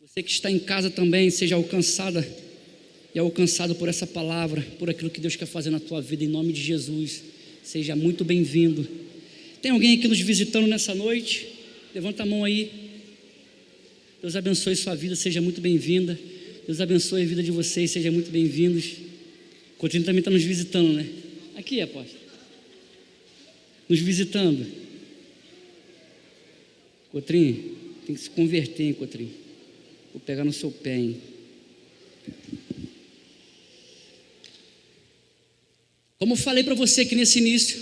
Você que está em casa também, seja alcançada e alcançado por essa palavra, por aquilo que Deus quer fazer na tua vida, em nome de Jesus. Seja muito bem-vindo. Tem alguém aqui nos visitando nessa noite? Levanta a mão aí. Deus abençoe sua vida, seja muito bem-vinda. Deus abençoe a vida de vocês, sejam muito bem-vindos. O Coutinho também está nos visitando, né? Aqui, apóstolo. Nos visitando. Cotrim, tem que se converter, hein, Cotrim? Vou pegar no seu pé, hein? Como eu falei para você aqui nesse início,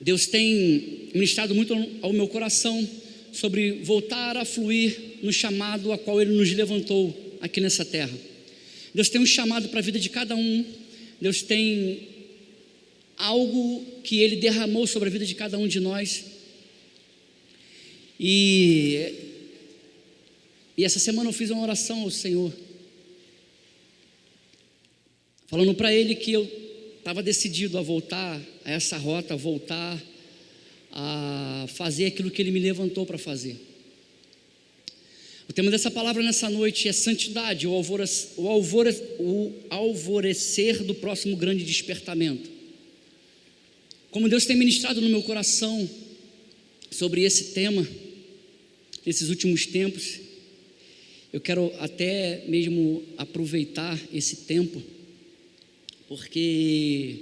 Deus tem ministrado muito ao meu coração sobre voltar a fluir no chamado a qual Ele nos levantou aqui nessa terra. Deus tem um chamado para a vida de cada um. Deus tem algo que Ele derramou sobre a vida de cada um de nós. E essa semana eu fiz uma oração ao Senhor, falando para Ele que eu estava decidido a voltar a essa rota, a voltar a fazer aquilo que Ele me levantou para fazer. O tema dessa palavra nessa noite é santidade, o alvorecer do próximo grande despertamento. Como Deus tem ministrado no meu coração sobre esse tema, nesses últimos tempos, eu quero até mesmo aproveitar esse tempo, porque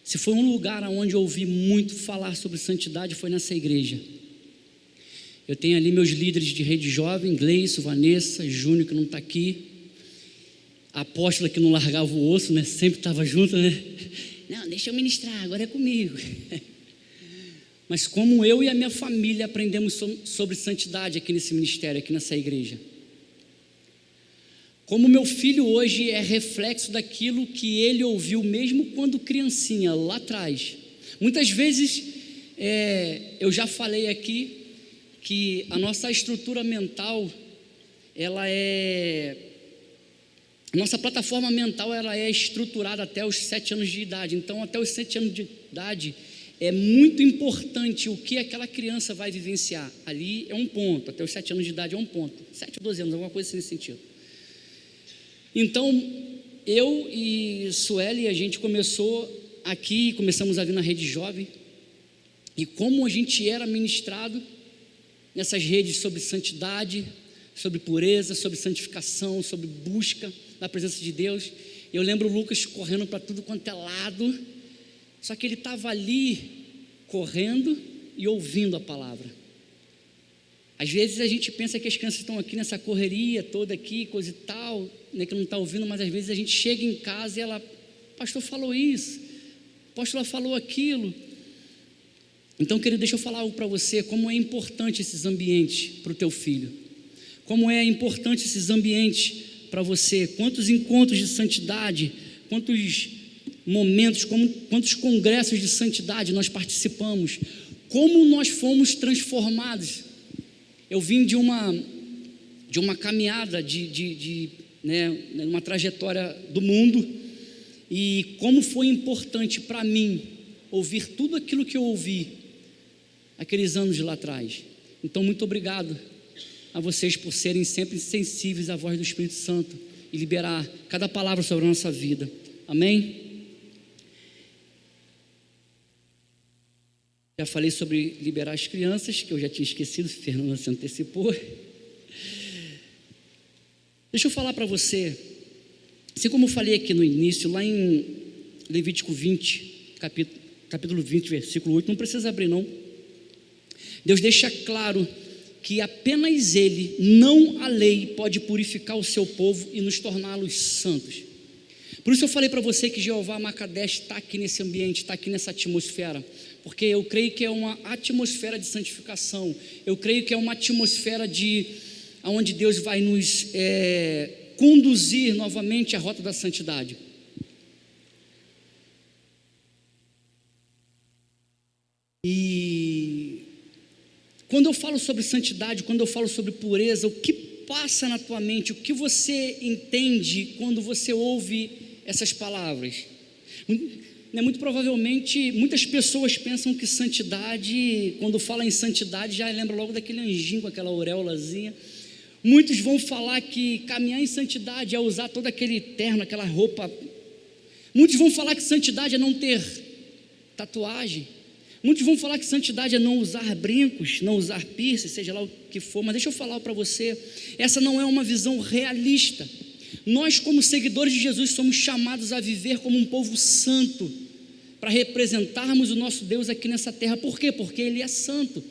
se foi um lugar onde eu ouvi muito falar sobre santidade, foi nessa igreja. Eu tenho ali meus líderes de rede jovem, Gleice, Vanessa, Júnior, que não está aqui, a apóstola que não largava o osso, né? Sempre estava junto, né? Não, deixa eu ministrar, agora é comigo. Mas como eu e a minha família aprendemos sobre santidade aqui nesse ministério, aqui nessa igreja. Como meu filho hoje é reflexo daquilo que ele ouviu mesmo quando criancinha, lá atrás. Muitas vezes, eu já falei aqui, que a nossa estrutura mental, a nossa plataforma mental, ela é estruturada até os 7 anos de idade. Então, até os 7 anos de idade, é muito importante o que aquela criança vai vivenciar. Ali é um ponto, até os 7 anos de idade é um ponto. 7 ou 12 anos, alguma coisa assim nesse sentido. Então, eu e Sueli, a gente começou aqui, começamos a vir na rede jovem, e como a gente era ministrado nessas redes sobre santidade, sobre pureza, sobre santificação, sobre busca da presença de Deus. Eu lembro o Lucas correndo para tudo quanto é lado, só que ele estava ali correndo e ouvindo a palavra. Às vezes a gente pensa que as crianças estão aqui nessa correria toda aqui, coisa e tal, né, que não está ouvindo, mas às vezes a gente chega em casa e ela, pastor falou isso, pastor falou aquilo. Então, querido, deixa eu falar algo para você, como é importante esses ambientes para o teu filho, como é importante esses ambientes para você, quantos encontros de santidade, quantos momentos, quantos congressos de santidade nós participamos, como nós fomos transformados. Eu vim de uma caminhada, uma trajetória do mundo, e como foi importante para mim ouvir tudo aquilo que eu ouvi aqueles anos de lá atrás. Então, muito obrigado a vocês por serem sempre sensíveis à voz do Espírito Santo e liberar cada palavra sobre a nossa vida. Amém? Já falei sobre liberar as crianças, que eu já tinha esquecido, Fernanda se antecipou. Deixa eu falar para você, assim como eu falei aqui no início, lá em Levítico 20, capítulo 20, versículo 8, não precisa abrir não. Deus deixa claro que apenas Ele, não a lei, pode purificar o seu povo e nos torná-los santos. Por isso eu falei para você que Jeová Makadesh está aqui nesse ambiente, está aqui nessa atmosfera, porque eu creio que é uma atmosfera de santificação, eu creio que é uma atmosfera onde Deus vai nos conduzir novamente à rota da santidade. E quando eu falo sobre santidade, quando eu falo sobre pureza, o que passa na tua mente, o que você entende quando você ouve essas palavras? Muito provavelmente, muitas pessoas pensam que santidade, quando fala em santidade, já lembra logo daquele anjinho com aquela auréolazinha, Muitos vão falar que caminhar em santidade é usar todo aquele terno, aquela roupa. Muitos vão falar que santidade é não ter tatuagem. Muitos vão falar que santidade é não usar brincos, não usar piercing, seja lá o que for. Mas deixa eu falar para você, essa não é uma visão realista. Nós, como seguidores de Jesus, somos chamados a viver como um povo santo, para representarmos o nosso Deus aqui nessa terra. Por quê? Porque Ele é santo.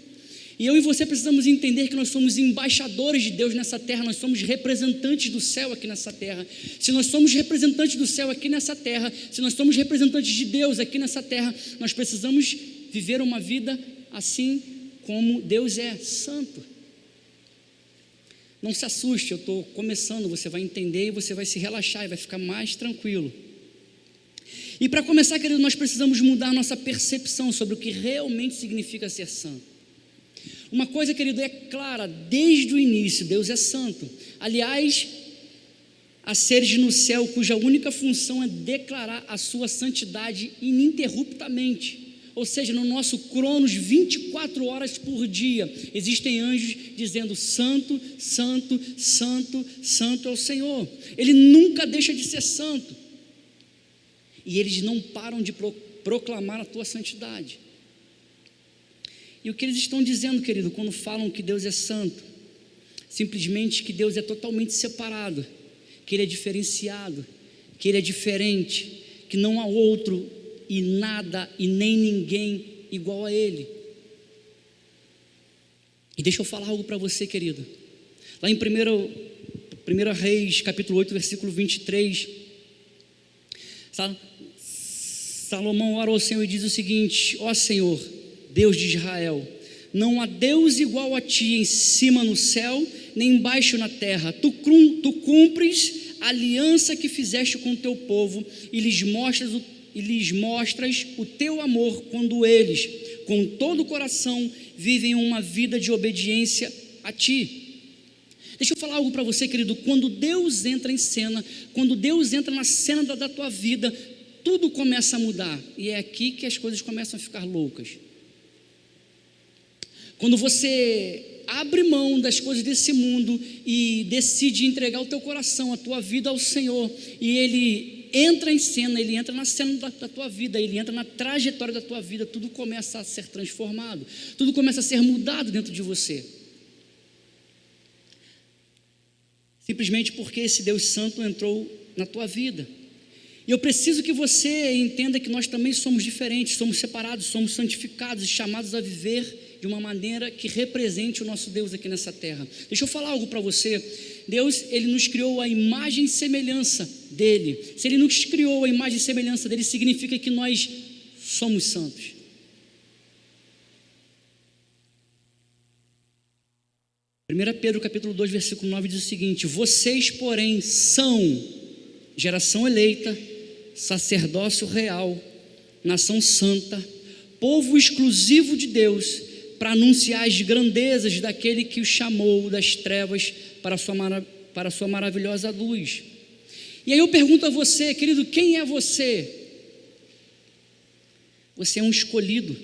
E eu e você precisamos entender que nós somos embaixadores de Deus nessa terra, nós somos representantes do céu aqui nessa terra. Se nós somos representantes do céu aqui nessa terra, se nós somos representantes de Deus aqui nessa terra, nós precisamos viver uma vida assim como Deus é, santo. Não se assuste, eu estou começando, você vai entender e você vai se relaxar e vai ficar mais tranquilo. E para começar, querido, nós precisamos mudar a nossa percepção sobre o que realmente significa ser santo. Uma coisa, querido, é clara, desde o início, Deus é santo. Aliás, há seres no céu cuja única função é declarar a sua santidade ininterruptamente. Ou seja, no nosso cronos, 24 horas por dia, existem anjos dizendo: santo, santo, santo, santo é o Senhor. Ele nunca deixa de ser santo. E eles não param de proclamar a tua santidade. E o que eles estão dizendo, querido, quando falam que Deus é santo? Simplesmente que Deus é totalmente separado, que Ele é diferenciado, que Ele é diferente, que não há outro e nada e nem ninguém igual a Ele. E deixa eu falar algo para você, querido. Lá em 1 Reis, capítulo 8, versículo 23, Salomão ora ao Senhor e diz o seguinte: ó Senhor, Deus de Israel, não há Deus igual a ti em cima no céu, nem embaixo na terra. Tu cumpres a aliança que fizeste com o teu povo e lhes mostras o teu amor quando eles, com todo o coração, vivem uma vida de obediência a ti. Deixa eu falar algo para você, querido. Quando Deus entra em cena, quando Deus entra na cena da tua vida, tudo começa a mudar, e é aqui que as coisas começam a ficar loucas. Quando você abre mão das coisas desse mundo e decide entregar o teu coração, a tua vida ao Senhor, e Ele entra em cena, Ele entra na cena da tua vida, Ele entra na trajetória da tua vida, tudo começa a ser transformado, tudo começa a ser mudado dentro de você. Simplesmente porque esse Deus Santo entrou na tua vida. E eu preciso que você entenda que nós também somos diferentes, somos separados, somos santificados e chamados a viver de uma maneira que represente o nosso Deus aqui nessa terra. Deixa eu falar algo para você. Deus, Ele nos criou a imagem e semelhança dEle. Se Ele nos criou a imagem e semelhança dEle, significa que nós somos santos. Primeira Pedro capítulo 2, versículo 9 diz o seguinte: vocês, porém, são geração eleita, sacerdócio real, nação santa, povo exclusivo de Deus, para anunciar as grandezas daquele que o chamou das trevas para a sua maravilhosa luz. E aí eu pergunto a você, querido, quem é você? Você é um escolhido,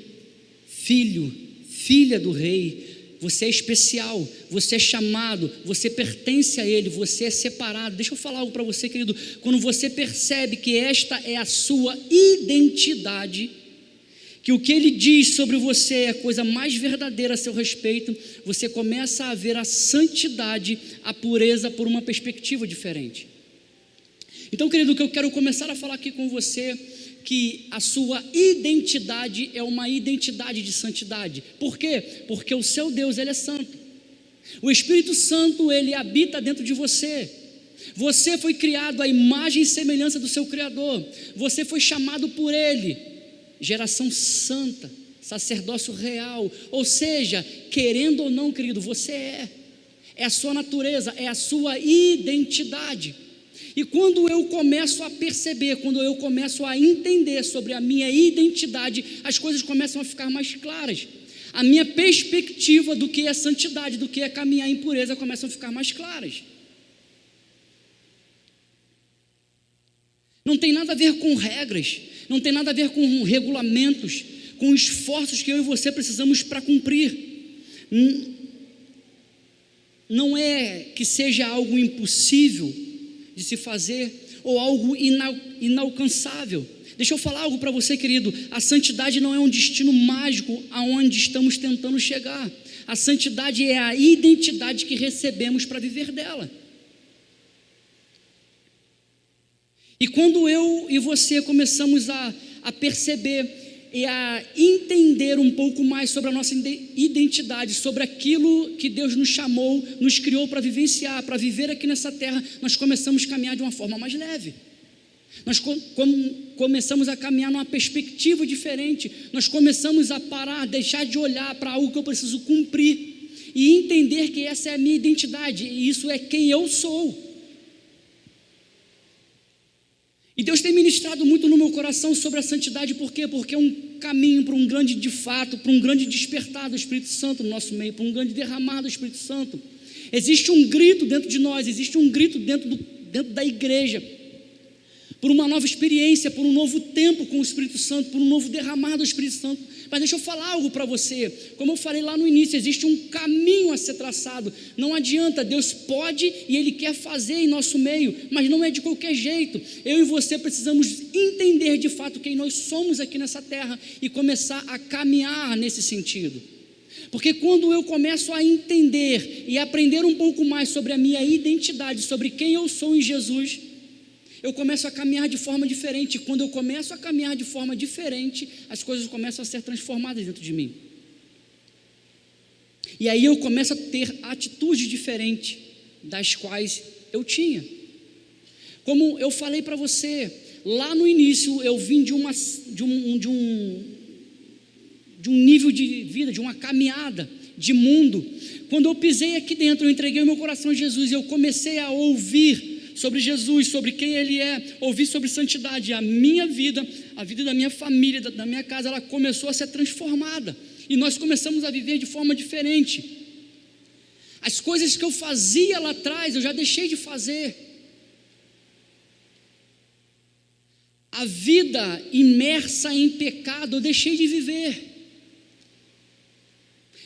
filho, filha do rei. Você é especial, você é chamado, você pertence a Ele, você é separado. Deixa eu falar algo para você, querido. Quando você percebe que esta é a sua identidade, que o que Ele diz sobre você é a coisa mais verdadeira a seu respeito, você começa a ver a santidade, a pureza por uma perspectiva diferente. Então, querido, o que eu quero começar a falar aqui com você, que a sua identidade é uma identidade de santidade. Por quê? Porque o seu Deus, Ele é santo. O Espírito Santo, Ele habita dentro de você. Você foi criado à imagem e semelhança do seu Criador. Você foi chamado por Ele, geração santa, sacerdócio real. Ou seja, querendo ou não, querido, você é a sua natureza, é a sua identidade. E quando eu começo a perceber, quando eu começo a entender sobre a minha identidade, as coisas começam a ficar mais claras. A minha perspectiva do que é santidade, do que é caminhar em pureza, começam a ficar mais claras. Não tem nada a ver com regras, não tem nada a ver com regulamentos, com esforços que eu e você precisamos para cumprir. não é que seja algo impossível de se fazer ou algo inalcançável. Deixa eu falar algo para você, querido. A santidade não é um destino mágico aonde estamos tentando chegar. A santidade é a identidade que recebemos para viver dela. E quando eu e você começamos a perceber e a entender um pouco mais sobre a nossa identidade, sobre aquilo que Deus nos chamou, nos criou para vivenciar, para viver aqui nessa terra, nós começamos a caminhar de uma forma mais leve. Nós começamos a caminhar numa perspectiva diferente. Nós começamos a parar, deixar de olhar para algo que eu preciso cumprir e entender que essa é a minha identidade e isso é quem eu sou. E Deus tem ministrado muito no meu coração sobre a santidade. Por quê? Porque é um caminho para um grande, de fato, para um grande despertar do Espírito Santo no nosso meio, para um grande derramar do Espírito Santo. Existe um grito dentro de nós, existe um grito dentro da igreja, por uma nova experiência, por um novo tempo com o Espírito Santo, por um novo derramar do Espírito Santo. Mas deixa eu falar algo para você. Como eu falei lá no início, existe um caminho a ser traçado. Não adianta, Deus pode e Ele quer fazer em nosso meio, mas não é de qualquer jeito. Eu e você precisamos entender de fato quem nós somos aqui nessa terra e começar a caminhar nesse sentido. Porque quando eu começo a entender e aprender um pouco mais sobre a minha identidade, sobre quem eu sou em Jesus, eu começo a caminhar de forma diferente. Quando eu começo a caminhar de forma diferente, as coisas começam a ser transformadas dentro de mim. E aí eu começo a ter atitudes diferentes das quais eu tinha. Como eu falei para você, lá no início eu vim de um nível de vida, de uma caminhada de mundo. Quando eu pisei aqui dentro, eu entreguei o meu coração a Jesus e eu comecei a ouvir sobre Jesus, sobre quem Ele é, ouvir sobre santidade. A minha vida, a vida da minha família, da minha casa, ela começou a ser transformada e nós começamos a viver de forma diferente. As coisas que eu fazia lá atrás, eu já deixei de fazer. A vida imersa em pecado, eu deixei de viver.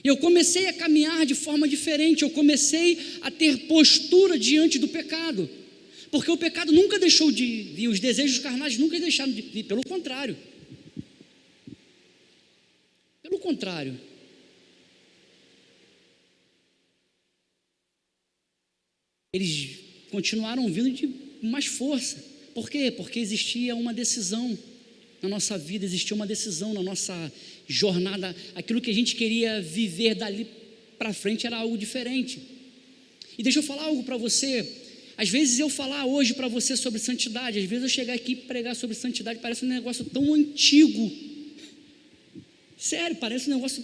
Eu comecei a caminhar de forma diferente, eu comecei a ter postura diante do pecado. Porque o pecado nunca deixou de vir, os desejos carnais nunca deixaram de vir, pelo contrário. Pelo contrário. Eles continuaram vindo de mais força. Por quê? Porque existia uma decisão na nossa vida, existia uma decisão na nossa jornada. Aquilo que a gente queria viver dali para frente era algo diferente. E deixa eu falar algo para você. Às vezes eu falar hoje para você sobre santidade, às vezes eu chegar aqui e pregar sobre santidade, parece um negócio tão antigo. Sério, parece um negócio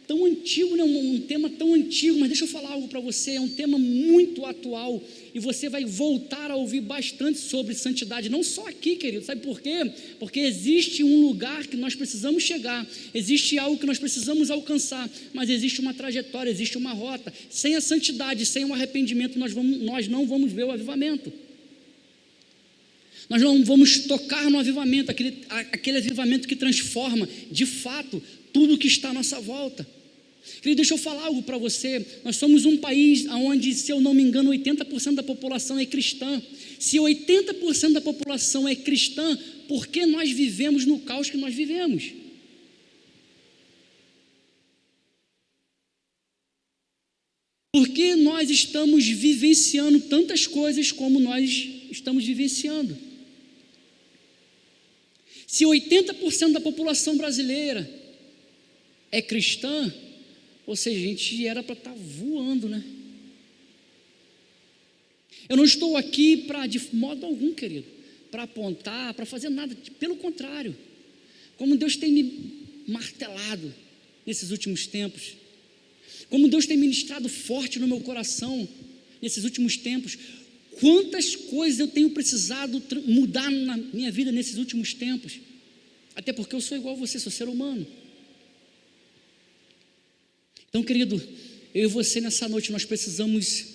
tão antigo, né? Um tema tão antigo, mas deixa eu falar algo para você, é um tema muito atual e você vai voltar a ouvir bastante sobre santidade, não só aqui, querido, sabe por quê? Porque existe um lugar que nós precisamos chegar, existe algo que nós precisamos alcançar, mas existe uma trajetória, existe uma rota. Sem a santidade, sem o arrependimento, nós não vamos ver o avivamento. Nós não vamos tocar no avivamento, aquele avivamento que transforma, de fato, tudo que está à nossa volta. Querido, deixa eu falar algo para você. Nós somos um país onde, se eu não me engano, 80% da população é cristã. Se 80% da população é cristã, por que nós vivemos no caos que nós vivemos? Por que nós estamos vivenciando tantas coisas como nós estamos vivenciando? Se 80% da população brasileira é cristã, ou seja, a gente era para estar voando, né? Eu não estou aqui para, de modo algum, querido, para apontar, para fazer nada, pelo contrário, como Deus tem me martelado nesses últimos tempos, como Deus tem ministrado forte no meu coração nesses últimos tempos, quantas coisas eu tenho precisado mudar na minha vida nesses últimos tempos, até porque eu sou igual a você, sou ser humano. Então, querido, eu e você nessa noite, nós precisamos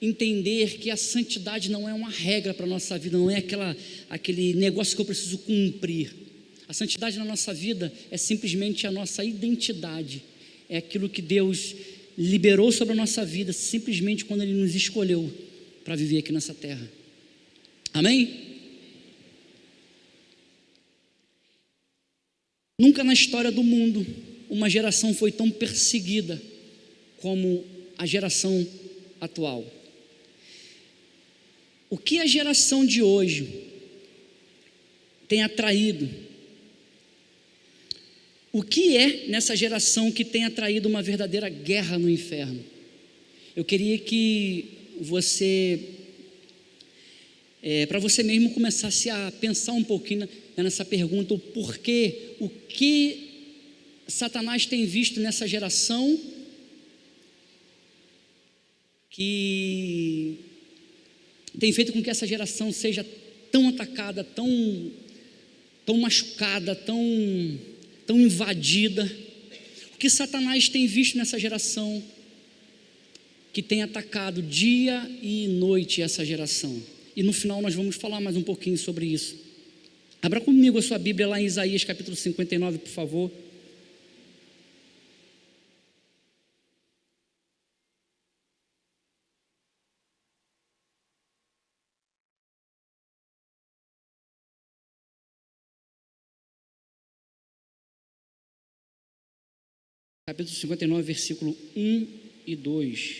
entender que a santidade não é uma regra para a nossa vida, não é aquele negócio que eu preciso cumprir. A santidade na nossa vida é simplesmente a nossa identidade, é aquilo que Deus liberou sobre a nossa vida simplesmente quando Ele nos escolheu para viver aqui nessa terra. Amém? Nunca na história do mundo uma geração foi tão perseguida como a geração atual. O que a geração de hoje tem atraído? O que é nessa geração que tem atraído uma verdadeira guerra no inferno? Eu queria que você, para você mesmo começasse a pensar um pouquinho nessa pergunta, o porquê, o que Satanás tem visto nessa geração que tem feito com que essa geração seja tão atacada, tão machucada, tão invadida. O que Satanás tem visto nessa geração que tem atacado dia e noite essa geração? E no final nós vamos falar mais um pouquinho sobre isso. Abra comigo a sua Bíblia lá em Isaías capítulo 59, por favor. Capítulo 59, versículo 1 e 2.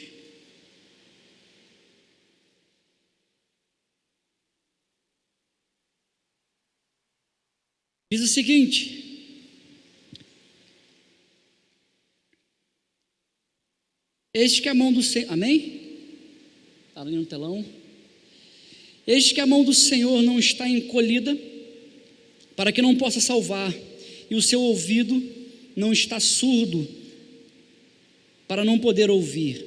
Diz o seguinte: eis que a mão do Senhor, amém? Está ali no telão. Eis que a mão do Senhor não está encolhida, para que não possa salvar, e o seu ouvido não está surdo, para não poder ouvir.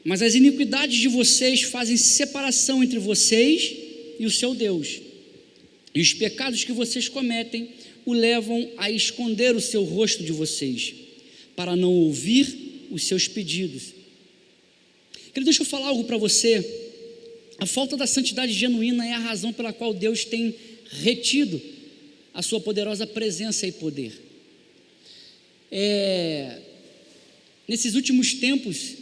Mas as iniquidades de vocês fazem separação entre vocês e o seu Deus, e os pecados que vocês cometem o levam a esconder o seu rosto de vocês, para não ouvir os seus pedidos. Querido, deixa eu falar algo para você. A falta da santidade genuína é a razão pela qual Deus tem retido a sua poderosa presença e poder. Nesses últimos tempos,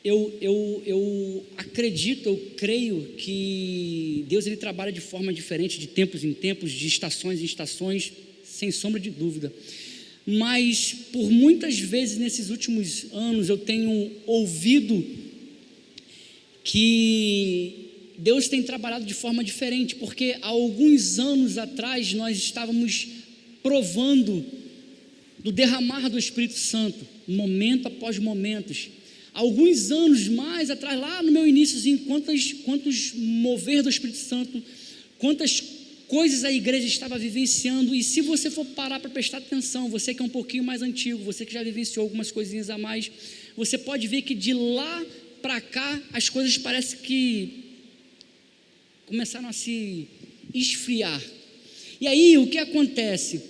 eu acredito, eu creio que Deus ele trabalha de forma diferente, de tempos em tempos, de estações em estações, sem sombra de dúvida. Mas por muitas vezes nesses últimos anos eu tenho ouvido que Deus tem trabalhado de forma diferente, porque há alguns anos atrás nós estávamos provando do derramar do Espírito Santo, momento após momentos. Alguns anos mais atrás, lá no meu iníciozinho, quantos mover do Espírito Santo, quantas coisas a igreja estava vivenciando. E se você for parar para prestar atenção, você que é um pouquinho mais antigo, você que já vivenciou algumas coisinhas a mais, você pode ver que de lá para cá as coisas parecem que começaram a se esfriar. E aí o que acontece?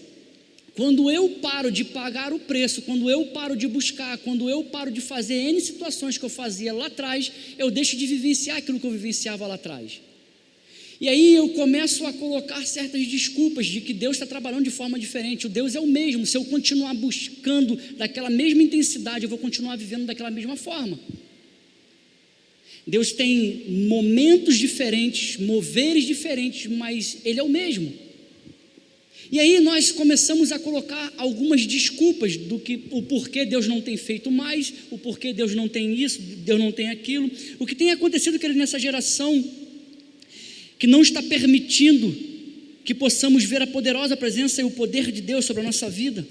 Quando eu paro de pagar o preço, quando eu paro de buscar, quando eu paro de fazer N situações que eu fazia lá atrás, eu deixo de vivenciar aquilo que eu vivenciava lá atrás. E aí eu começo a colocar certas desculpas de que Deus está trabalhando de forma diferente. O Deus é o mesmo. Se eu continuar buscando daquela mesma intensidade, eu vou continuar vivendo daquela mesma forma. Deus tem momentos diferentes, moveres diferentes, mas Ele é o mesmo. E aí nós começamos a colocar algumas desculpas do que o porquê Deus não tem feito mais, o porquê Deus não tem isso, Deus não tem aquilo. O que tem acontecido, querido, nessa geração que não está permitindo que possamos ver a poderosa presença e o poder de Deus sobre a nossa vida.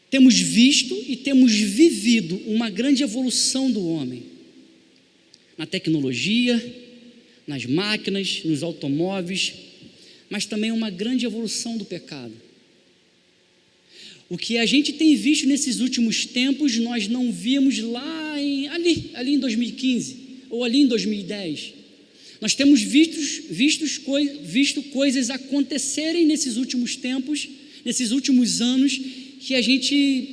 Temos visto e temos vivido uma grande evolução do homem, na tecnologia, nas máquinas, nos automóveis, mas também uma grande evolução do pecado. O que a gente tem visto nesses últimos tempos, nós não víamos ali em 2015, ou ali em 2010. Nós temos visto coisas acontecerem nesses últimos tempos, nesses últimos anos, que a gente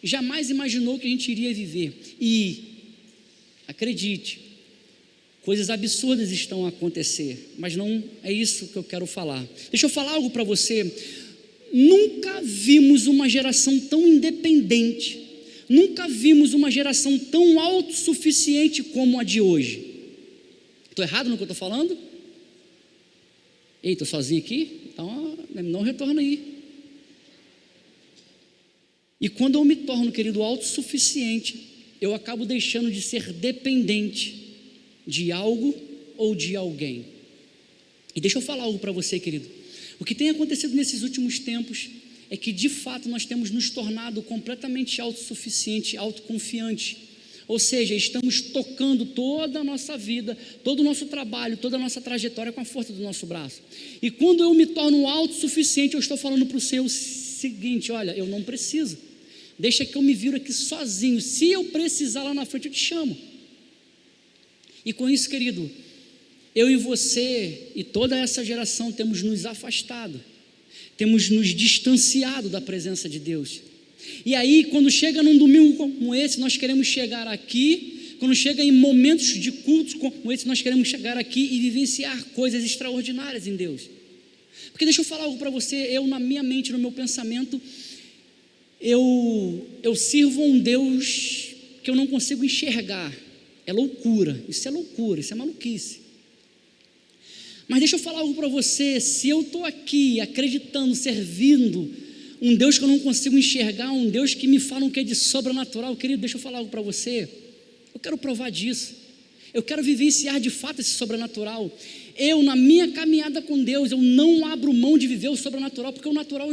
jamais imaginou que a gente iria viver. E, acredite, coisas absurdas estão a acontecer, mas não é isso que eu quero falar. Deixa eu falar algo para você. Nunca vimos uma geração tão independente, Nunca vimos uma geração tão autossuficiente como a de hoje. Estou errado no que eu estou falando? Ei, estou sozinho aqui? Então, não retorna aí. E quando eu me torno, querido, autossuficiente, eu acabo deixando de ser dependente de algo ou de alguém. E deixa eu falar algo para você, querido. O que tem acontecido nesses últimos tempos é que, de fato, nós temos nos tornado completamente autossuficiente, autoconfiante. Ou seja, estamos tocando toda a nossa vida, todo o nosso trabalho, toda a nossa trajetória com a força do nosso braço. E quando eu me torno autossuficiente, eu estou falando para o Senhor o seguinte: olha, eu não preciso, deixa que eu me viro aqui sozinho, se eu precisar lá na frente eu te chamo. E com isso, querido, eu e você e toda essa geração temos nos afastado, temos nos distanciado da presença de Deus. E aí, quando chega num domingo como esse, nós queremos chegar aqui, quando chega em momentos de cultos como esse, nós queremos chegar aqui e vivenciar coisas extraordinárias em Deus. Porque deixa eu falar algo para você, eu na minha mente, no meu pensamento, eu sirvo a um Deus que eu não consigo enxergar. É loucura, isso é maluquice. Mas deixa eu falar algo para você, se eu estou aqui acreditando, servindo um Deus que eu não consigo enxergar, um Deus que me fala um que é de sobrenatural, querido, deixa eu falar algo para você, eu quero provar disso, eu quero vivenciar de fato esse sobrenatural. Eu, na minha caminhada com Deus, eu não abro mão de viver o sobrenatural, porque o natural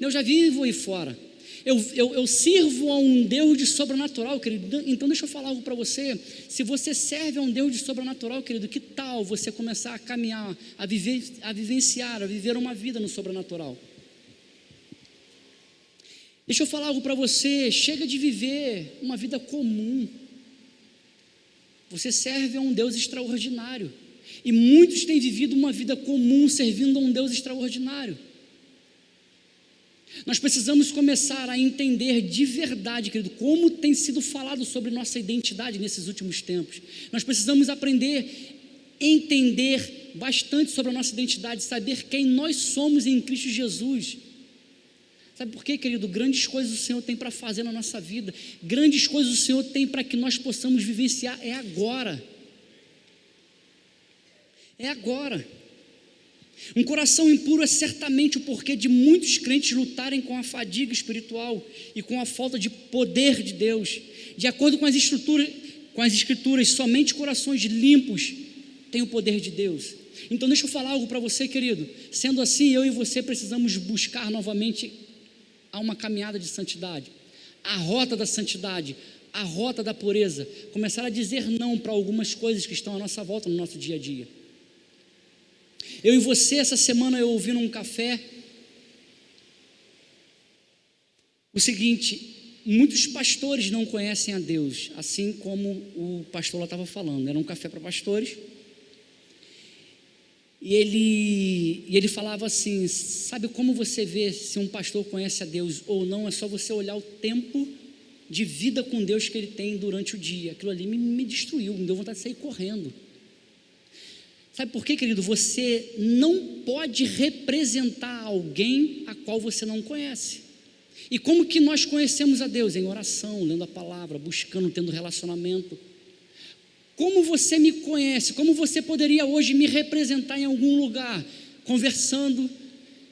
eu já vivo aí fora. Eu sirvo a um Deus de sobrenatural, querido. Então deixa eu falar algo para você. Se você serve a um Deus de sobrenatural, querido, que tal você começar a caminhar, a vivenciar, a viver uma vida no sobrenatural? Deixa eu falar algo para você. Chega de viver uma vida comum. Você serve a um Deus extraordinário. E muitos têm vivido uma vida comum servindo a um Deus extraordinário. Nós precisamos começar a entender de verdade, querido, como tem sido falado sobre nossa identidade nesses últimos tempos. Nós precisamos aprender, entender bastante sobre a nossa identidade, saber quem nós somos em Cristo Jesus. Sabe por quê, querido? Grandes coisas o Senhor tem para fazer na nossa vida, grandes coisas o Senhor tem para que nós possamos vivenciar, é agora. É agora. Um coração impuro é certamente o porquê de muitos crentes lutarem com a fadiga espiritual e com a falta de poder de Deus. De acordo com as escrituras, somente corações limpos têm o poder de Deus. Então deixa eu falar algo para você, querido. Sendo assim, eu e você precisamos buscar novamente a uma caminhada de santidade, a rota da santidade, a rota da pureza, começar a dizer não para algumas coisas que estão à nossa volta no nosso dia a dia. Eu e você, essa semana eu ouvi num café o seguinte: muitos pastores não conhecem a Deus, assim como o pastor lá estava falando. Era um café para pastores. E ele falava assim: sabe como você vê se um pastor conhece a Deus ou não? É só você olhar o tempo de vida com Deus que ele tem durante o dia. Aquilo ali me destruiu, me deu vontade de sair correndo. Sabe por quê, querido? Você não pode representar alguém a qual você não conhece. E como que nós conhecemos a Deus? Em oração, lendo a palavra, buscando, tendo relacionamento. Como você me conhece? Como você poderia hoje me representar em algum lugar? Conversando,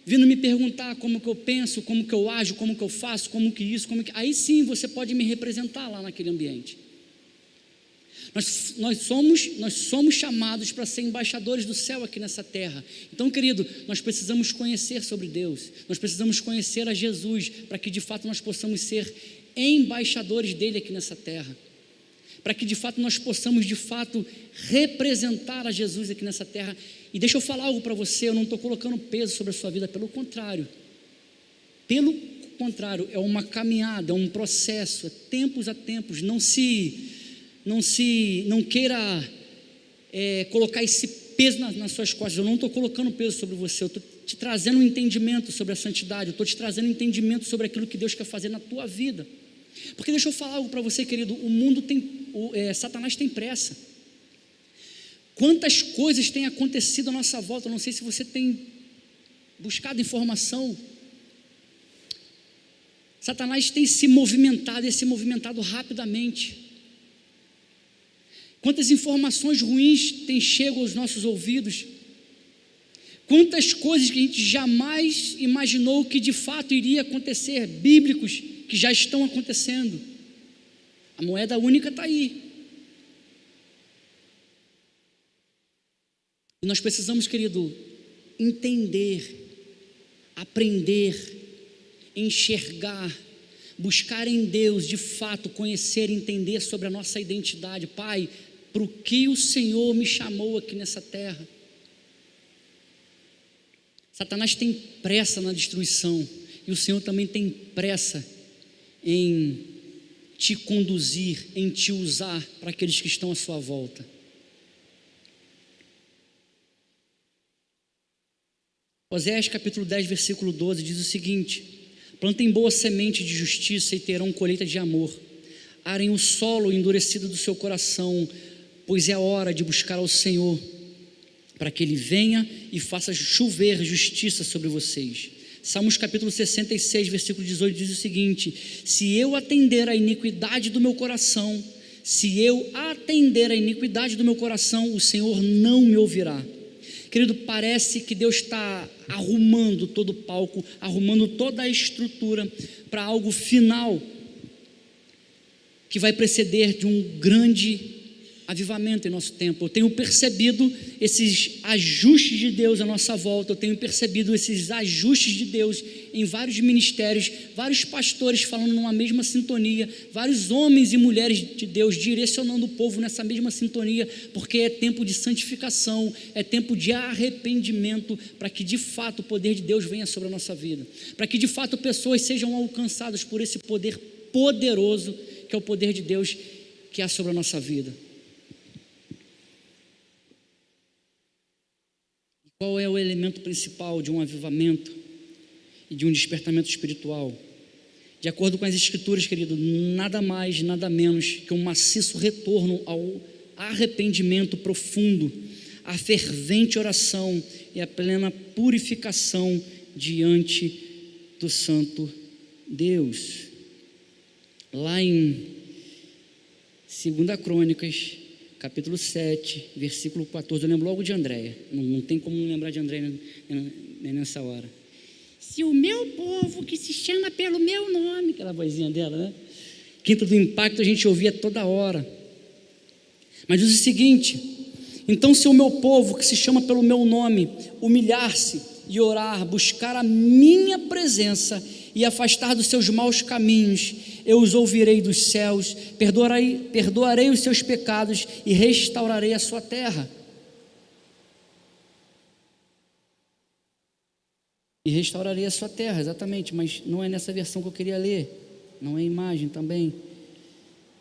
vindo me perguntar como que eu penso, como que eu ajo, como que eu faço, como que isso, como que... Aí sim você pode me representar lá naquele ambiente. Nós somos chamados para ser embaixadores do céu aqui nessa terra. Então, querido, nós precisamos conhecer sobre Deus, nós precisamos conhecer a Jesus, para que de fato nós possamos ser embaixadores dele aqui nessa terra, para que de fato nós possamos de fato representar a Jesus aqui nessa terra. E deixa eu falar algo para você, eu não estou colocando peso sobre a sua vida, pelo contrário, é uma caminhada, é um processo, é tempos a tempos. Não queira colocar esse peso nas suas costas. Eu não estou colocando peso sobre você, eu estou te trazendo um entendimento sobre a santidade, eu estou te trazendo um entendimento sobre aquilo que Deus quer fazer na tua vida. Porque deixa eu falar algo para você, querido, Satanás tem pressa. Quantas coisas têm acontecido à nossa volta, eu não sei se você tem buscado informação. Satanás tem se movimentado e se movimentado rapidamente. Quantas informações ruins têm chegado aos nossos ouvidos, quantas coisas que a gente jamais imaginou que de fato iria acontecer, bíblicos que já estão acontecendo. A moeda única está aí. E nós precisamos, querido, entender, aprender, enxergar, buscar em Deus, de fato, conhecer, entender sobre a nossa identidade. Pai, para o que o Senhor me chamou aqui nessa terra? Satanás tem pressa na destruição, e o Senhor também tem pressa em te conduzir, em te usar para aqueles que estão à sua volta. Oséias capítulo 10, versículo 12 diz o seguinte: plantem boa semente de justiça e terão colheita de amor. Arem o solo endurecido do seu coração, pois é a hora de buscar ao Senhor, para que Ele venha e faça chover justiça sobre vocês. Salmos capítulo 66, versículo 18 diz o seguinte: se eu atender à iniquidade do meu coração, o Senhor não me ouvirá. Querido, parece que Deus está arrumando todo o palco, arrumando toda a estrutura para algo final, que vai preceder de um grande avivamento em nosso tempo. Eu tenho percebido esses ajustes de Deus à nossa volta, eu tenho percebido esses ajustes de Deus em vários ministérios, vários pastores falando numa mesma sintonia, vários homens e mulheres de Deus direcionando o povo nessa mesma sintonia, porque é tempo de santificação, é tempo de arrependimento, para que de fato o poder de Deus venha sobre a nossa vida, para que de fato pessoas sejam alcançadas por esse poder poderoso, que é o poder de Deus que há sobre a nossa vida. Qual é o elemento principal de um avivamento e de um despertamento espiritual? De acordo com as Escrituras, querido, nada mais, nada menos que um maciço retorno ao arrependimento profundo, a fervente oração e a plena purificação diante do Santo Deus. Lá em 2 Crônicas, capítulo 7, versículo 14, eu lembro logo de Andréia, não tem como não lembrar de Andréia nessa hora. Se o meu povo, que se chama pelo meu nome, aquela vozinha dela, né? Quinta do Impacto a gente ouvia toda hora. Mas diz o seguinte: então se o meu povo, que se chama pelo meu nome, humilhar-se e orar, buscar a minha presença e afastar dos seus maus caminhos, eu os ouvirei dos céus, perdoarei os seus pecados e restaurarei a sua terra. E restaurarei a sua terra, exatamente, mas não é nessa versão que eu queria ler, não é imagem também.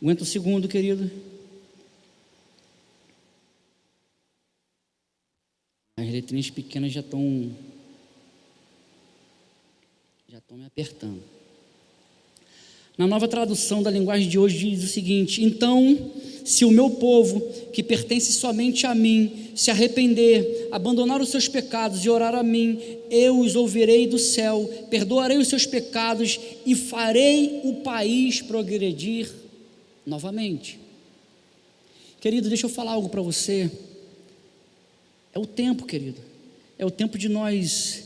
Aguenta um segundo, querido. As letrinhas pequenas já estão me apertando. Na Nova Tradução da Linguagem de hoje diz o seguinte: então, se o meu povo, que pertence somente a mim, se arrepender, abandonar os seus pecados e orar a mim, eu os ouvirei do céu, perdoarei os seus pecados e farei o país progredir novamente. Querido, deixa eu falar algo para você. É o tempo, querido, é o tempo de nós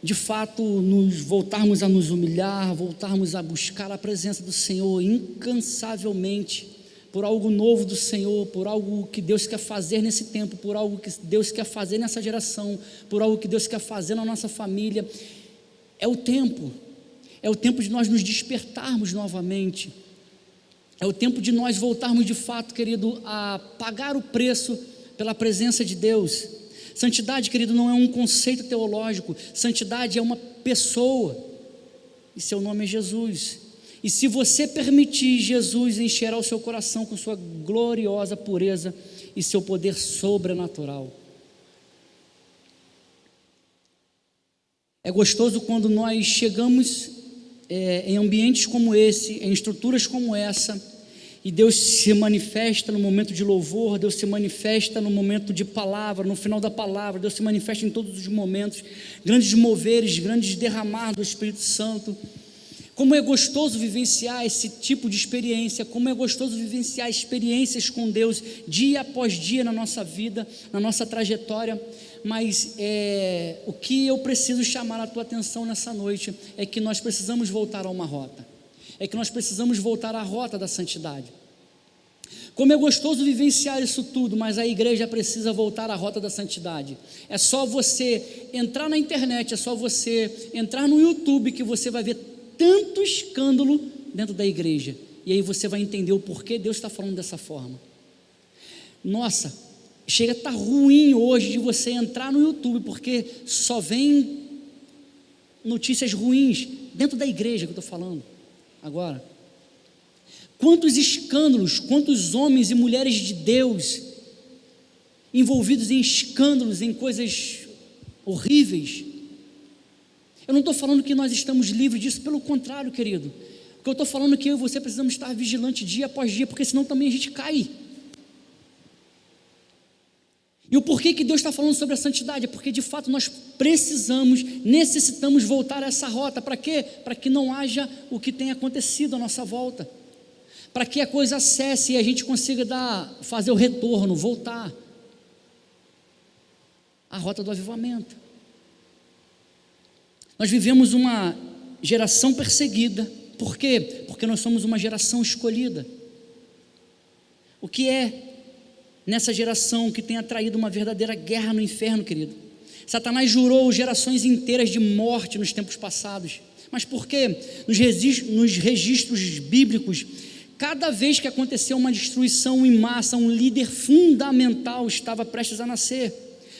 de fato nos voltarmos a nos humilhar, voltarmos a buscar a presença do Senhor incansavelmente, por algo novo do Senhor, por algo que Deus quer fazer nesse tempo, por algo que Deus quer fazer nessa geração, por algo que Deus quer fazer na nossa família. É o tempo de nós nos despertarmos novamente, é o tempo de nós voltarmos de fato, querido, a pagar o preço pela presença de Deus. Santidade, querido, não é um conceito teológico, santidade é uma pessoa, e seu nome é Jesus. E se você permitir Jesus encher o seu coração com sua gloriosa pureza e seu poder sobrenatural, é gostoso quando nós chegamos em ambientes como esse, em estruturas como essa, E Deus se manifesta no momento de louvor, Deus se manifesta no momento de palavra, no final da palavra, Deus se manifesta em todos os momentos, grandes moveres, grandes derramar do Espírito Santo. Como é gostoso vivenciar esse tipo de experiência, como é gostoso vivenciar experiências com Deus, dia após dia na nossa vida, na nossa trajetória. Mas o que eu preciso chamar a tua atenção nessa noite, é que nós precisamos voltar a uma rota, é que nós precisamos voltar à rota da santidade. Como é gostoso vivenciar isso tudo, mas a igreja precisa voltar à rota da santidade. É só você entrar na internet, é só você entrar no YouTube, que você vai ver tanto escândalo dentro da igreja, e aí você vai entender o porquê Deus está falando dessa forma. Nossa, chega a estar ruim hoje de você entrar no YouTube, porque só vem notícias ruins dentro da igreja que eu estou falando agora. Quantos escândalos, quantos homens e mulheres de Deus envolvidos em escândalos, em coisas horríveis. Eu não estou falando que nós estamos livres disso, pelo contrário, querido. O que eu estou falando é que eu e você precisamos estar vigilantes dia após dia, porque senão também a gente cai. E o porquê que Deus está falando sobre a santidade? É porque de fato nós necessitamos voltar a essa rota. Para quê? Para que não haja o que tem acontecido à nossa volta, para que a coisa cesse e a gente consiga fazer o retorno, voltar à rota do avivamento. Nós vivemos uma geração perseguida. Por quê? Porque nós somos uma geração escolhida. O que é nessa geração que tem atraído uma verdadeira guerra no inferno, querido? Satanás jurou gerações inteiras de morte nos tempos passados. Mas por quê? Nos registros bíblicos, cada vez que aconteceu uma destruição em massa, um líder fundamental estava prestes a nascer.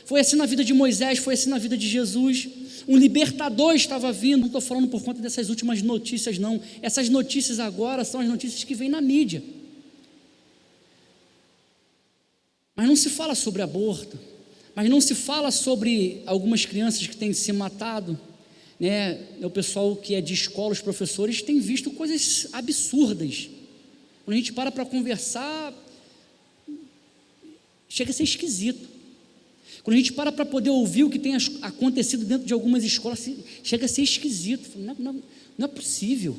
Foi assim na vida de Moisés, foi assim na vida de Jesus. Um libertador estava vindo. Não estou falando por conta dessas últimas notícias, não. Essas notícias agora são as notícias que vêm na mídia. Mas não se fala sobre aborto, mas não se fala sobre algumas crianças que têm se matado, né? O pessoal que é de escola, os professores, têm visto coisas absurdas. Quando a gente para conversar, chega a ser esquisito. Quando a gente para poder ouvir o que tem acontecido dentro de algumas escolas, chega a ser esquisito. Não é possível.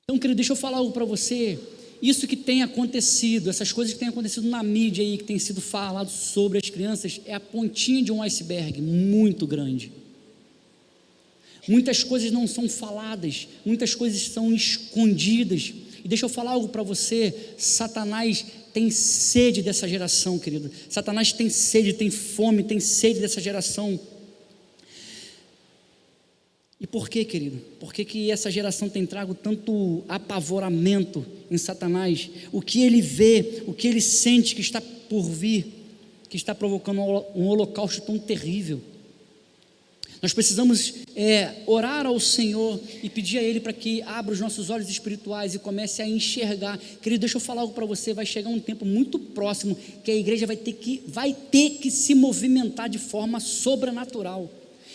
Então, querido, deixa eu falar algo para você. Isso que tem acontecido, essas coisas que têm acontecido na mídia aí, que tem sido falado sobre as crianças, é a pontinha de um iceberg muito grande. Muitas coisas não são faladas, muitas coisas são escondidas. E deixa eu falar algo para você: Satanás tem sede dessa geração, querido. Satanás tem sede, tem fome, tem sede dessa geração. E por quê, querido? Por que essa geração tem trago tanto apavoramento em Satanás? O que ele vê, o que ele sente que está por vir, que está provocando um holocausto tão terrível. Nós precisamos orar ao Senhor e pedir a Ele para que abra os nossos olhos espirituais e comece a enxergar. Querido, deixa eu falar algo para você. Vai chegar um tempo muito próximo que a igreja vai ter que se movimentar de forma sobrenatural.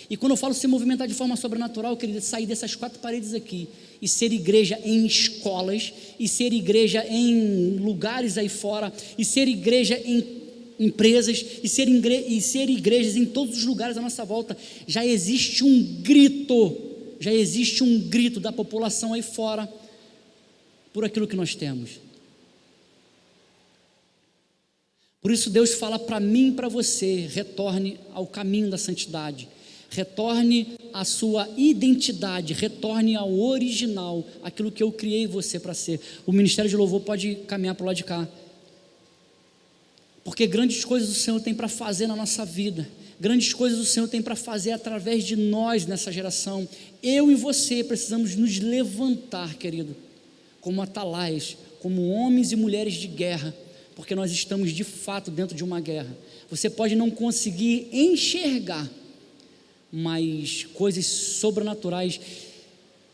E quando eu falo se movimentar de forma sobrenatural, eu queria sair dessas quatro paredes aqui e ser igreja em escolas, e ser igreja em lugares aí fora, e ser igreja em empresas, e ser igrejas em todos os lugares à nossa volta. Já existe um grito da população aí fora por aquilo que nós temos. Por isso Deus fala para mim e para você: retorne ao caminho da santidade, retorne à sua identidade, retorne ao original, aquilo que eu criei você para ser. O Ministério de Louvor pode caminhar para o lado de cá, porque grandes coisas o Senhor tem para fazer na nossa vida, grandes coisas o Senhor tem para fazer através de nós nessa geração. Eu e você precisamos nos levantar, querido, como atalaias, como homens e mulheres de guerra, porque nós estamos de fato dentro de uma guerra. Você pode não conseguir enxergar, mas coisas sobrenaturais.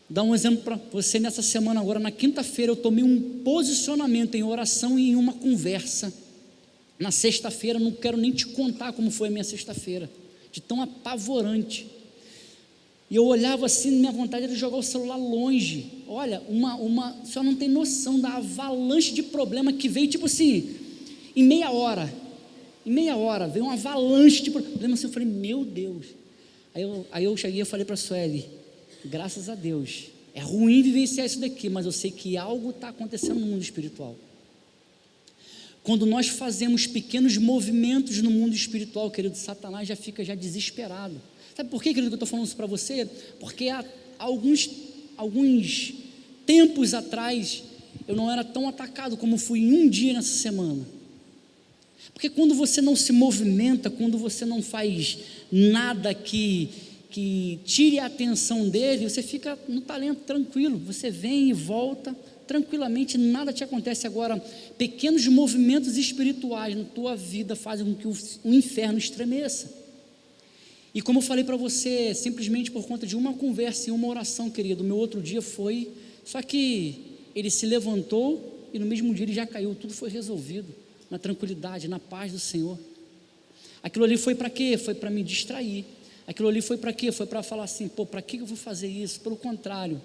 Dá um exemplo para você nessa semana agora. Na quinta-feira eu tomei um posicionamento em oração e em uma conversa. Na sexta-feira, não quero nem te contar como foi a minha sexta-feira, de tão apavorante. E eu olhava assim, minha vontade era jogar o celular longe. Olha, só não tem noção da avalanche de problema que veio, tipo assim, em meia hora veio uma avalanche de problema. Assim, eu falei, meu Deus. Aí eu cheguei e falei para a Sueli, graças a Deus, é ruim vivenciar isso daqui, mas eu sei que algo está acontecendo no mundo espiritual. Quando nós fazemos pequenos movimentos no mundo espiritual, querido, Satanás já fica desesperado. Sabe por quê, querido, que eu estou falando isso para você? Porque há alguns tempos atrás, eu não era tão atacado como fui em um dia nessa semana. Porque quando você não se movimenta, quando você não faz nada que tire a atenção dele, você fica no talento tranquilo, você vem e volta tranquilamente, nada te acontece. Agora, pequenos movimentos espirituais na tua vida fazem com que o inferno estremeça. E como eu falei para você, simplesmente por conta de uma conversa e uma oração, querido, o meu outro dia foi, só que ele se levantou e no mesmo dia ele já caiu, tudo foi resolvido, na tranquilidade, na paz do Senhor. Aquilo ali foi para quê? Foi para me distrair. Aquilo ali foi para quê? Foi para falar assim, para que eu vou fazer isso? Pelo contrário,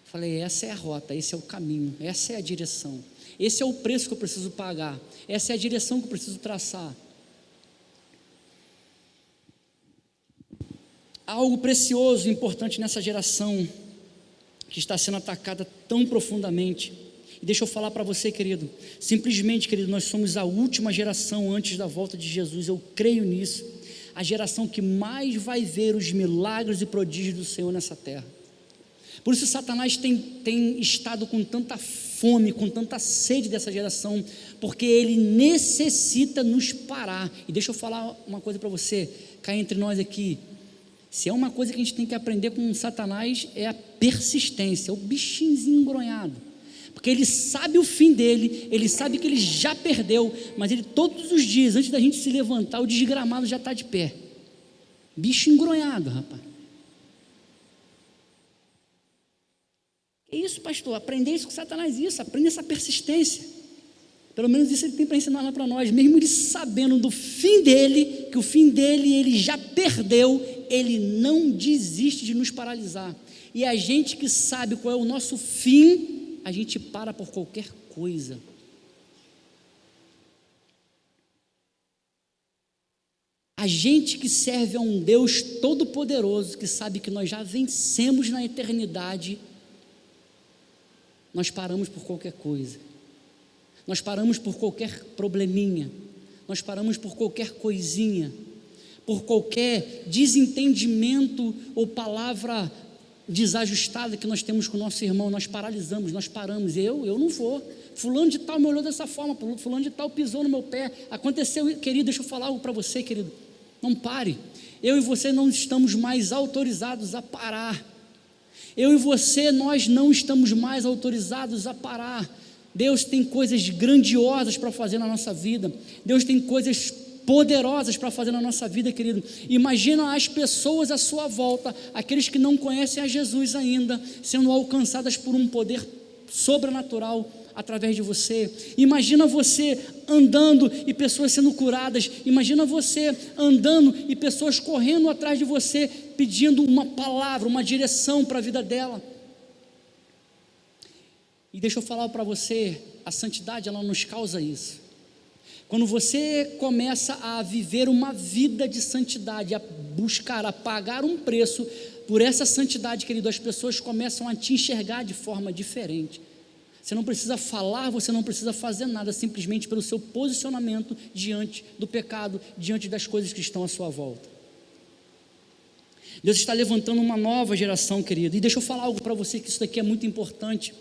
falei, essa é a rota, esse é o caminho, essa é a direção, esse é o preço que eu preciso pagar, essa é a direção que eu preciso traçar. Há algo precioso e importante nessa geração que está sendo atacada tão profundamente. E deixa eu falar para você, querido, simplesmente, querido, nós somos a última geração antes da volta de Jesus, eu creio nisso, a geração que mais vai ver os milagres e prodígios do Senhor nessa terra. Por isso Satanás tem estado com tanta fome, com tanta sede dessa geração, porque ele necessita nos parar. E deixa eu falar uma coisa para você, cá entre nós aqui, se é uma coisa que a gente tem que aprender com Satanás, é a persistência, é o bichinho engronhado, porque ele sabe o fim dele, ele sabe que ele já perdeu, mas ele todos os dias, antes da gente se levantar, o desgramado já está de pé, bicho engronhado, rapaz. Que isso, pastor? Aprender isso com Satanás, aprenda essa persistência, pelo menos isso ele tem para ensinar lá para nós, mesmo ele sabendo do fim dele, que o fim dele ele já perdeu, ele não desiste de nos paralisar. E a gente que sabe qual é o nosso fim, a gente para por qualquer coisa. A gente que serve a um Deus todo-poderoso, que sabe que nós já vencemos na eternidade, nós paramos por qualquer coisa, nós paramos por qualquer probleminha, nós paramos por qualquer coisinha, por qualquer desentendimento ou palavra desajustada que nós temos com o nosso irmão, nós paralisamos, nós paramos. Eu não vou, fulano de tal me olhou dessa forma, fulano de tal pisou no meu pé, aconteceu, querido, deixa eu falar algo para você, querido, não pare, eu e você não estamos mais autorizados a parar, eu e você, nós não estamos mais autorizados a parar. Deus tem coisas grandiosas para fazer na nossa vida, Deus tem coisas poderosas para fazer na nossa vida, querido. Imagina as pessoas à sua volta, aqueles que não conhecem a Jesus ainda, sendo alcançadas por um poder sobrenatural através de você. Imagina você andando e pessoas sendo curadas, imagina você andando e pessoas correndo atrás de você, pedindo uma palavra, uma direção para a vida dela. E deixa eu falar para você, a santidade ela nos causa isso. Quando você começa a viver uma vida de santidade, a buscar, a pagar um preço por essa santidade, querido, as pessoas começam a te enxergar de forma diferente. Você não precisa falar, você não precisa fazer nada, simplesmente pelo seu posicionamento diante do pecado, diante das coisas que estão à sua volta. Deus está levantando uma nova geração, querido, e deixa eu falar algo para você, que isso daqui é muito importante.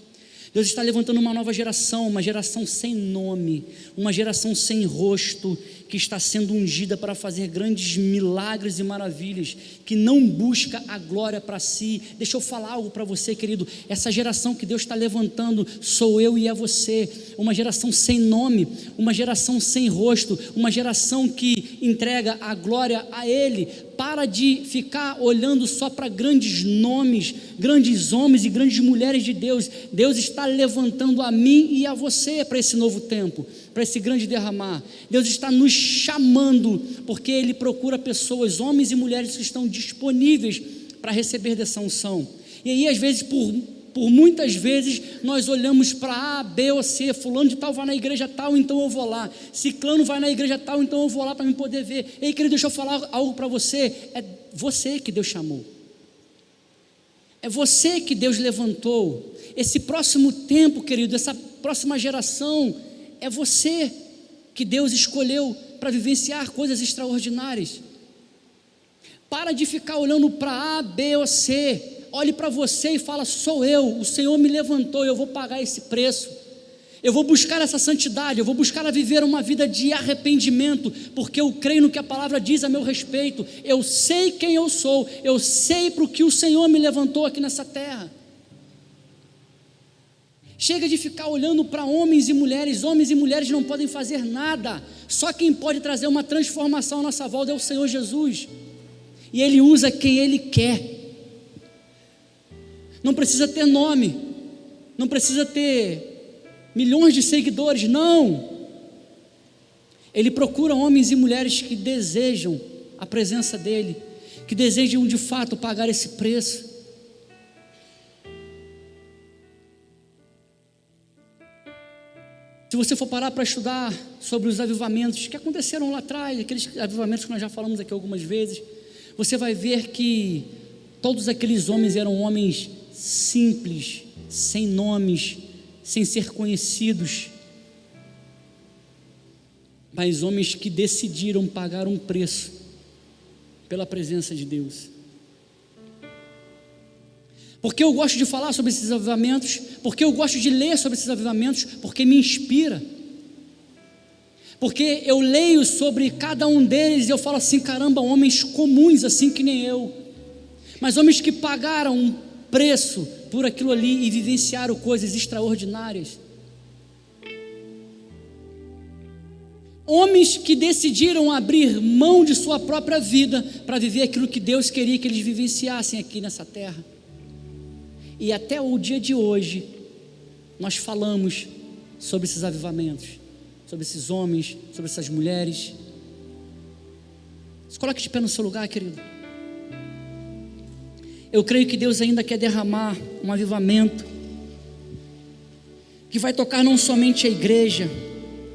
Deus está levantando uma nova geração, uma geração sem nome, uma geração sem rosto, que está sendo ungida para fazer grandes milagres e maravilhas, que não busca a glória para si. Deixa eu falar algo para você, querido, essa geração que Deus está levantando, sou eu e é você, uma geração sem nome, uma geração sem rosto, uma geração que entrega a glória a Ele. Para de ficar olhando só para grandes nomes, grandes homens e grandes mulheres de Deus. Deus está levantando a mim e a você para esse novo tempo, para esse grande derramar. Deus está nos chamando, porque Ele procura pessoas, homens e mulheres que estão disponíveis para receber dessa unção. E aí, às vezes, por muitas vezes, nós olhamos para A, B ou C, fulano de tal vai na igreja tal, então eu vou lá, ciclano vai na igreja tal, então eu vou lá para me poder ver. Ei, querido, deixa eu falar algo para você, é você que Deus chamou, é você que Deus levantou. Esse próximo tempo, querido, essa próxima geração, é você que Deus escolheu para vivenciar coisas extraordinárias. Para de ficar olhando para A, B ou C. Olhe para você e fala: sou eu, o Senhor me levantou, eu vou pagar esse preço, eu vou buscar essa santidade, eu vou buscar a viver uma vida de arrependimento, porque eu creio no que a palavra diz a meu respeito, eu sei quem eu sou, eu sei para o que o Senhor me levantou aqui nessa terra. Chega de ficar olhando para homens e mulheres não podem fazer nada, só quem pode trazer uma transformação à nossa volta é o Senhor Jesus, e Ele usa quem Ele quer. Não precisa ter nome, não precisa ter milhões de seguidores, não. Ele procura homens e mulheres que desejam a presença dEle, que desejam de fato pagar esse preço. Se você for parar para estudar sobre os avivamentos que aconteceram lá atrás, aqueles avivamentos que nós já falamos aqui algumas vezes, você vai ver que todos aqueles homens eram homens simples, sem nomes, sem ser conhecidos, mas homens que decidiram pagar um preço pela presença de Deus. Porque eu gosto de falar sobre esses avivamentos, porque eu gosto de ler sobre esses avivamentos, porque me inspira, porque eu leio sobre cada um deles e eu falo assim: caramba, homens comuns assim que nem eu, mas homens que pagaram um preço por aquilo ali e vivenciaram coisas extraordinárias. Homens que decidiram abrir mão de sua própria vida para viver aquilo que Deus queria que eles vivenciassem aqui nessa terra. E até o dia de hoje nós falamos sobre esses avivamentos, sobre esses homens, sobre essas mulheres. Se coloque de pé no seu lugar, querido. Eu creio que Deus ainda quer derramar um avivamento que vai tocar não somente a igreja,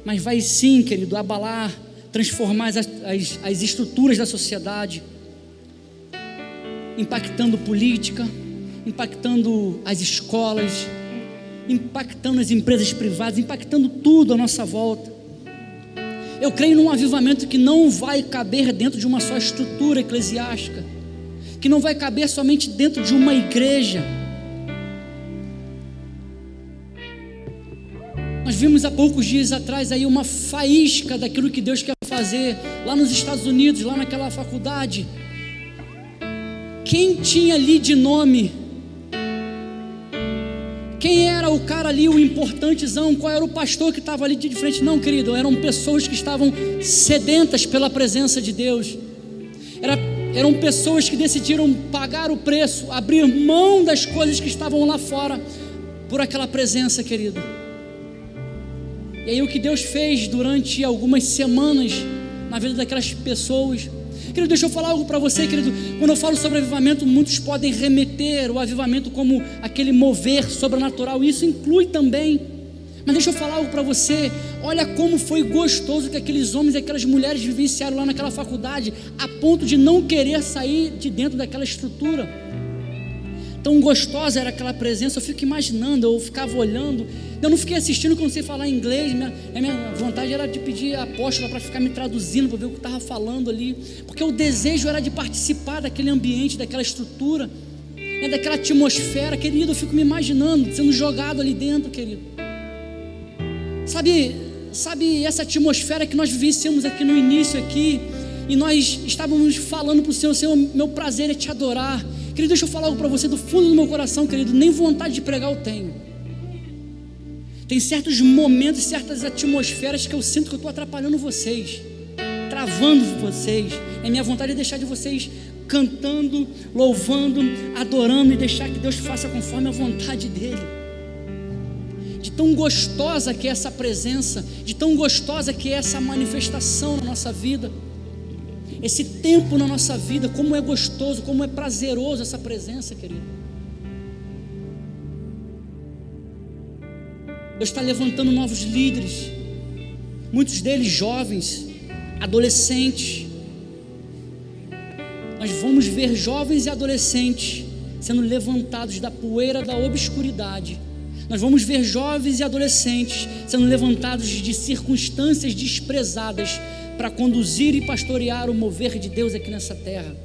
mas vai sim, querido, abalar, transformar as estruturas da sociedade, impactando política, impactando as escolas, impactando as empresas privadas, impactando tudo à nossa volta. Eu creio num avivamento que não vai caber dentro de uma só estrutura eclesiástica, que não vai caber somente dentro de uma igreja. Nós vimos há poucos dias atrás aí uma faísca daquilo que Deus quer fazer lá nos Estados Unidos, lá naquela faculdade. Quem tinha ali de nome? Quem era o cara ali, o importantezão? Qual era o pastor que estava ali de frente? Não, querido, eram pessoas que estavam sedentas pela presença de Deus. Eram pessoas que decidiram pagar o preço, abrir mão das coisas que estavam lá fora, por aquela presença, querido. E aí o que Deus fez durante algumas semanas na vida daquelas pessoas. Querido, deixa eu falar algo para você, querido. Quando eu falo sobre avivamento, muitos podem remeter o avivamento como aquele mover sobrenatural, isso inclui também. Mas deixa eu falar algo para você. Olha como foi gostoso que aqueles homens e aquelas mulheres vivenciaram lá naquela faculdade, a ponto de não querer sair de dentro daquela estrutura. Tão gostosa era aquela presença. Eu fico imaginando, eu ficava olhando. Eu não fiquei assistindo, porque eu não sei falar inglês. Minha vontade era de pedir a apóstola para ficar me traduzindo, para ver o que estava falando ali, porque o desejo era de participar daquele ambiente, daquela estrutura, daquela atmosfera. Querido, eu fico me imaginando sendo jogado ali dentro, querido. Sabe essa atmosfera que nós vivenciamos aqui no início aqui, e nós estávamos falando para o Senhor: Senhor, meu prazer é te adorar. Querido, deixa eu falar algo para você do fundo do meu coração, querido. Nem vontade de pregar eu tenho. Tem certos momentos, certas atmosferas que eu sinto que eu estou atrapalhando vocês, travando vocês. É minha vontade de deixar de vocês cantando, louvando, adorando, e deixar que Deus faça conforme a vontade dEle. De tão gostosa que é essa presença, de tão gostosa que é essa manifestação na nossa vida. esse tempo na nossa vida, como é gostoso, como é prazeroso essa presença, querido. Deus está levantando novos líderes, muitos deles jovens, adolescentes. Nós vamos ver jovens e adolescentes sendo levantados da poeira da obscuridade. Nós vamos ver jovens e adolescentes sendo levantados de circunstâncias desprezadas para conduzir e pastorear o mover de Deus aqui nessa terra.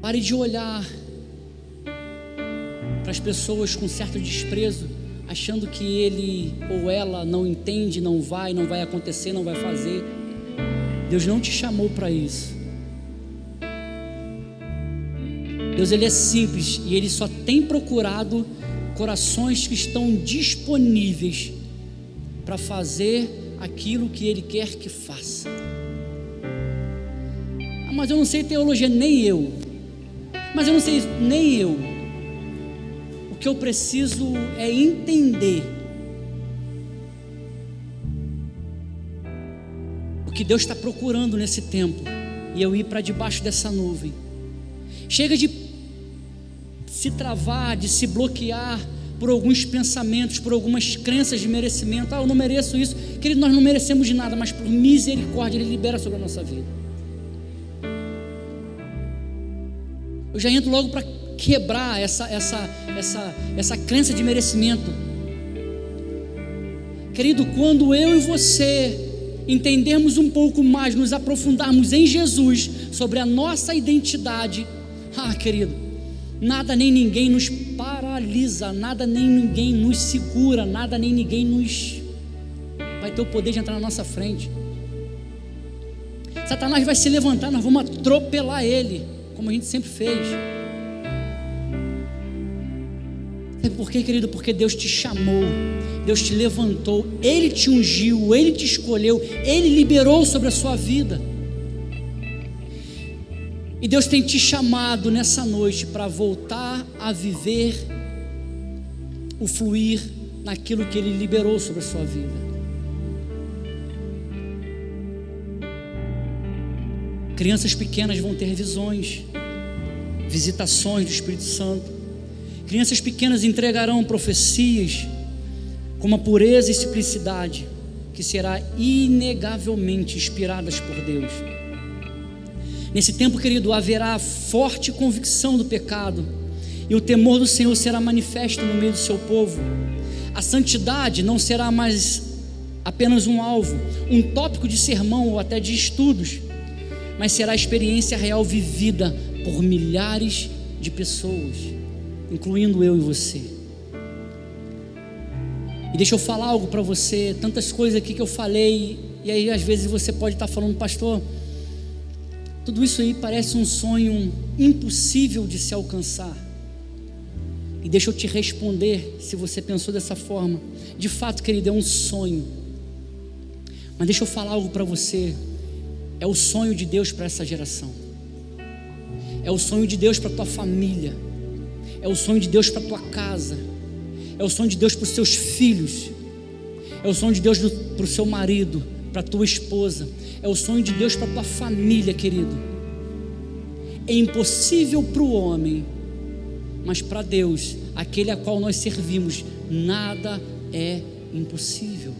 Pare de olhar para as pessoas com certo desprezo, achando que ele ou ela não entende, não vai acontecer, não vai fazer. Deus não te chamou para isso. Deus, ele é simples e ele só tem procurado corações que estão disponíveis para fazer aquilo que ele quer que faça. Mas eu não sei teologia, nem eu. Mas eu não sei, nem eu. O que eu preciso é entender o que Deus está procurando nesse tempo, e eu ir para debaixo dessa nuvem. Chega de se travar, de se bloquear por alguns pensamentos, por algumas crenças de merecimento. Eu não mereço isso. Querido, nós não merecemos de nada, mas por misericórdia Ele libera sobre a nossa vida. Eu já entro logo para quebrar essa crença de merecimento. Querido, quando eu e você entendermos um pouco mais, nos aprofundarmos em Jesus, sobre a nossa identidade, querido, nada nem ninguém nos paralisa, nada nem ninguém nos segura, nada nem ninguém vai ter o poder de entrar na nossa frente. Satanás vai se levantar, nós vamos atropelar ele, como a gente sempre fez. Sabe por quê, querido? Porque Deus te chamou, Deus te levantou, Ele te ungiu, Ele te escolheu, Ele liberou sobre a sua vida. E Deus tem te chamado nessa noite para voltar a viver o fluir naquilo que Ele liberou sobre a sua vida. Crianças pequenas vão ter visões, visitações do Espírito Santo. Crianças pequenas entregarão profecias com uma pureza e simplicidade que será inegavelmente inspiradas por Deus. Nesse tempo, querido, haverá forte convicção do pecado, e o temor do Senhor será manifesto no meio do seu povo. A santidade não será mais apenas um alvo, um tópico de sermão ou até de estudos, mas será a experiência real vivida por milhares de pessoas, incluindo eu e você. E deixa eu falar algo para você, tantas coisas aqui que eu falei, e aí às vezes você pode estar falando, pastor, tudo isso aí parece um sonho impossível de se alcançar. E deixa eu te responder, se você pensou dessa forma. De fato, querido, é um sonho. Mas deixa eu falar algo para você. É o sonho de Deus para essa geração. É o sonho de Deus para a tua família. É o sonho de Deus para a tua casa. É o sonho de Deus para os seus filhos. É o sonho de Deus para o seu marido, para a tua esposa. É o sonho de Deus para a tua família, querido. É impossível para o homem, mas para Deus, aquele a qual nós servimos, nada é impossível.